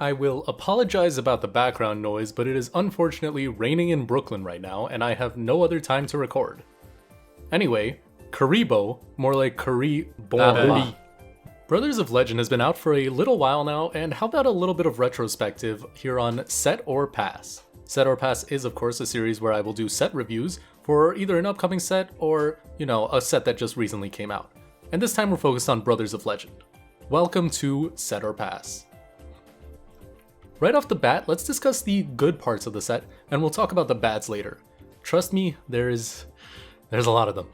I will apologize about the background noise, but it is unfortunately raining in Brooklyn right now, and I have no other time to record. Anyway, Karibo, more like Karibo. Brothers of Legend has been out for a little while now, and how about a little bit of retrospective here on Set or Pass? Set or Pass is of course a series where I will do set reviews for either an upcoming set or, a set that just recently came out. And this time we're focused on Brothers of Legend. Welcome to Set or Pass. Right off the bat, let's discuss the good parts of the set, and we'll talk about the bads later. Trust me, there's a lot of them.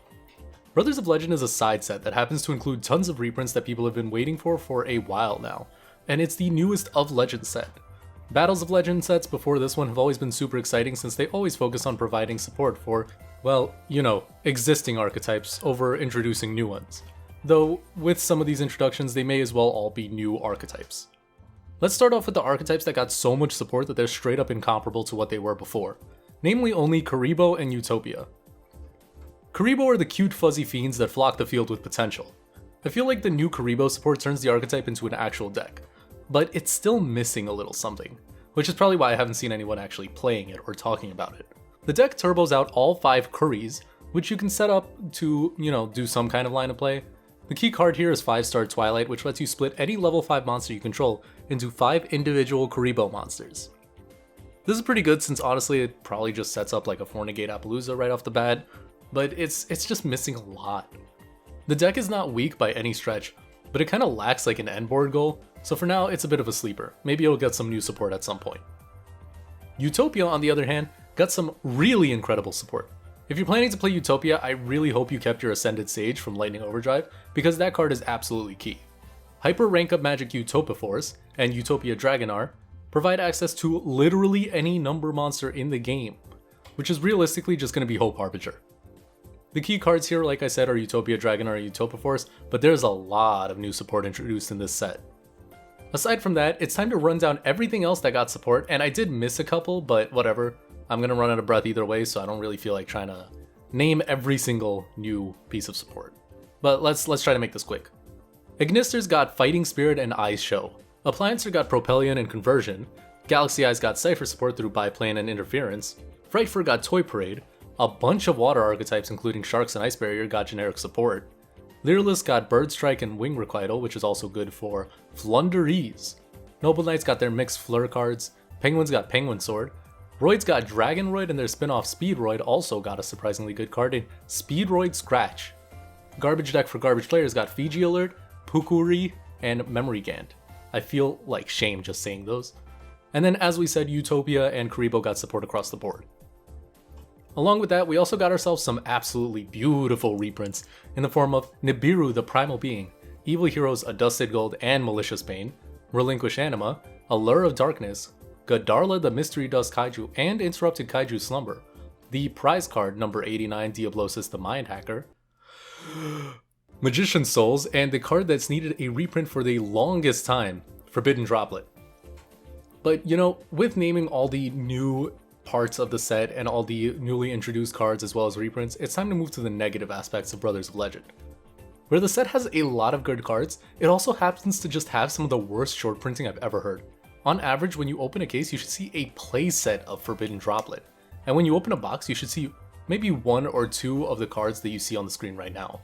Brothers of Legend is a side set that happens to include tons of reprints that people have been waiting for a while now, and it's the newest of Legend set. Battles of Legend sets before this one have always been super exciting since they always focus on providing support for, existing archetypes over introducing new ones. Though, with some of these introductions, they may as well all be new archetypes. Let's start off with the archetypes that got so much support that they're straight up incomparable to what they were before, namely only Karibo and Utopia. Karibo are the cute fuzzy fiends that flock the field with potential. I feel like the new Karibo support turns the archetype into an actual deck, but it's still missing a little something, which is probably why I haven't seen anyone actually playing it or talking about it. The deck turbos out all 5 Kuris, which you can set up to, do some kind of line of play. The key card here is 5-star Twilight, which lets you split any level 5 monster you control into 5 individual Karibo monsters. This is pretty good since honestly it probably just sets up like a Fornegate Appaloosa right off the bat, but it's just missing a lot. The deck is not weak by any stretch, but it kind of lacks like an end board goal, so for now it's a bit of a sleeper. Maybe it'll get some new support at some point. Utopia, on the other hand, got some really incredible support. If you're planning to play Utopia, I really hope you kept your Ascended Sage from Lightning Overdrive, because that card is absolutely key. Hyper Rank Up Magic Utopiforce and Utopia Dragonar provide access to literally any number monster in the game, which is realistically just going to be Hope Harbinger. The key cards here, like I said, are Utopia Dragonar and Utopiforce, but there's a lot of new support introduced in this set. Aside from that, it's time to run down everything else that got support, and I did miss a couple, but whatever. I'm gonna run out of breath either way, so I don't really feel like trying to name every single new piece of support. But let's try to make this quick. Ignister's got Fighting Spirit and Ice Show. Appliancer got Propellion and Conversion. Galaxy Eyes got Cypher support through Biplane and Interference. Frightfur got Toy Parade. A bunch of water archetypes including Sharks and Ice Barrier got generic support. Leerless got Bird Strike and Wing Requital, which is also good for Flundereeze. Noble Knights got their mixed Fleur cards. Penguins got Penguin Sword. Roids got Dragonroid, and their spin-off Speedroid also got a surprisingly good card in Speedroid Scratch. Garbage deck for garbage players got Fiji Alert, Pukuri, and Memory Gand. I feel like shame just saying those. And then as we said, Utopia and Karibo got support across the board. Along with that, we also got ourselves some absolutely beautiful reprints in the form of Nibiru the Primal Being, Evil Heroes Adusted Gold and Malicious Bane, Relinquish Anima, Allure of Darkness, Godarla the Mystery Dust Kaiju and Interrupted Kaiju Slumber, the prize card number 89 Diablosis the Mind Hacker, Magician's Souls, and the card that's needed a reprint for the longest time, Forbidden Droplet. But with naming all the new parts of the set and all the newly introduced cards as well as reprints, it's time to move to the negative aspects of Brothers of Legend. Where the set has a lot of good cards, it also happens to just have some of the worst short printing I've ever heard. On average, when you open a case, you should see a playset of Forbidden Droplet, and when you open a box, you should see maybe 1 or 2 of the cards that you see on the screen right now.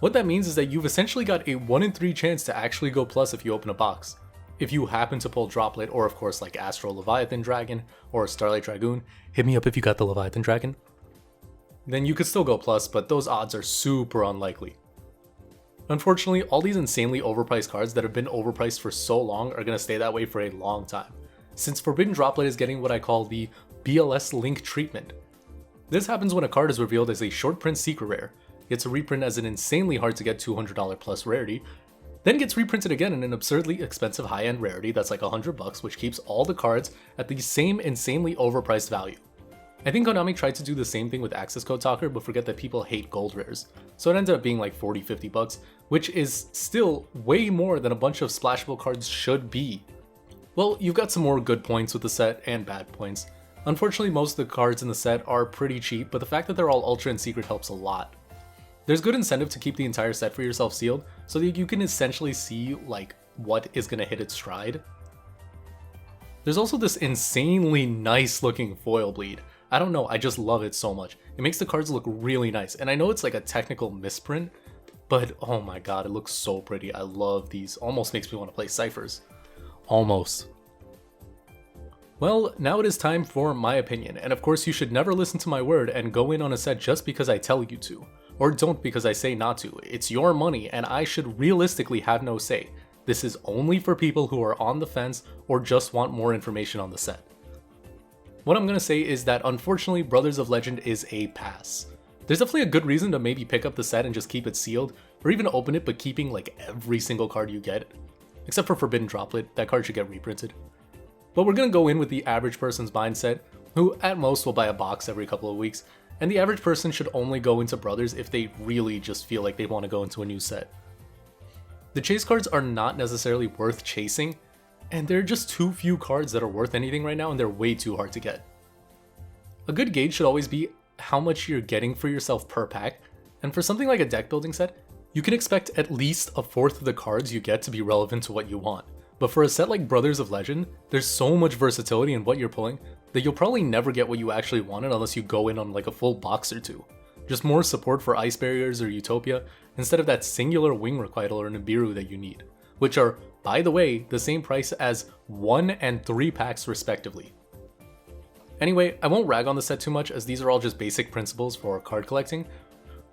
What that means is that you've essentially got a 1 in 3 chance to actually go plus if you open a box. If you happen to pull Droplet, or of course like Astral Leviathan Dragon or Starlight Dragoon, hit me up if you got the Leviathan Dragon, then you could still go plus, but those odds are super unlikely. Unfortunately, all these insanely overpriced cards that have been overpriced for so long are going to stay that way for a long time, since Forbidden Droplet is getting what I call the BLS Link treatment. This happens when a card is revealed as a short print secret rare, gets a reprint as an insanely hard to get $200 plus rarity, then gets reprinted again in an absurdly expensive high-end rarity that's like $100, which keeps all the cards at the same insanely overpriced value. I think Konami tried to do the same thing with Access Code Talker, but forget that people hate gold rares, so it ended up being like $40-50, which is still way more than a bunch of splashable cards should be. Well, you've got some more good points with the set and bad points. Unfortunately, most of the cards in the set are pretty cheap, but the fact that they're all ultra and secret helps a lot. There's good incentive to keep the entire set for yourself sealed, so that you can essentially see like what is going to hit its stride. There's also this insanely nice looking foil bleed. I don't know, I just love it so much. It makes the cards look really nice, and I know it's like a technical misprint, but oh my god, it looks so pretty. I love these. Almost makes me want to play ciphers. Almost. Well, now it is time for my opinion, and of course you should never listen to my word and go in on a set just because I tell you to. Or don't because I say not to. It's your money, and I should realistically have no say. This is only for people who are on the fence or just want more information on the set. What I'm going to say is that unfortunately Brothers of Legend is a pass. There's definitely a good reason to maybe pick up the set and just keep it sealed, or even open it but keeping like every single card you get. Except for Forbidden Droplet, that card should get reprinted. But we're going to go in with the average person's mindset, who at most will buy a box every couple of weeks, and the average person should only go into Brothers if they really just feel like they want to go into a new set. The chase cards are not necessarily worth chasing, and there are just too few cards that are worth anything right now, and they're way too hard to get. A good gauge should always be how much you're getting for yourself per pack, and for something like a deck building set, you can expect at least a fourth of the cards you get to be relevant to what you want. But for a set like Brothers of Legend, there's so much versatility in what you're pulling that you'll probably never get what you actually wanted unless you go in on like a full box or two. Just more support for Ice Barriers or Utopia instead of that singular Wing Requital or Nibiru that you need, which are, by the way, the same price as 1 and 3 packs respectively. Anyway, I won't rag on the set too much as these are all just basic principles for card collecting.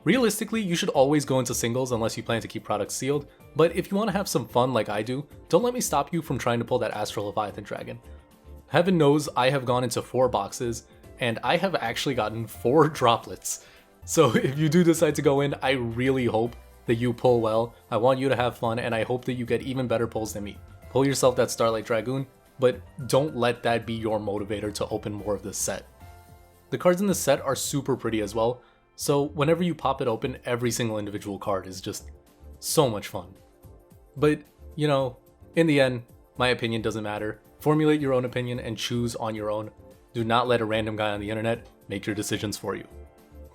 Realistically, you should always go into singles unless you plan to keep products sealed, but if you want to have some fun like I do, don't let me stop you from trying to pull that Astral Leviathan Dragon. Heaven knows I have gone into 4 boxes, and I have actually gotten 4 droplets. So if you do decide to go in, I really hope that you pull well. I want you to have fun, and I hope that you get even better pulls than me. Pull yourself that Starlight Dragoon, but don't let that be your motivator to open more of this set. The cards in this set are super pretty as well, so whenever you pop it open, every single individual card is just so much fun. But, you know, in the end, my opinion doesn't matter. Formulate your own opinion and choose on your own. Do not let a random guy on the internet make your decisions for you.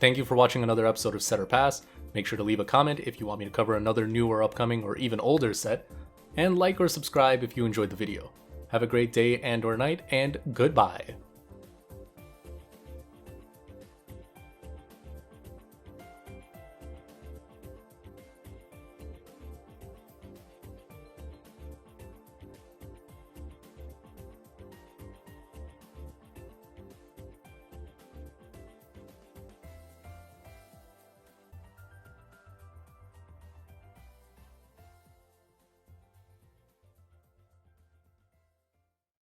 Thank you for watching another episode of Set or Pass. Make sure to leave a comment if you want me to cover another new or upcoming or even older set, and like or subscribe if you enjoyed the video. Have a great day and or night, and goodbye.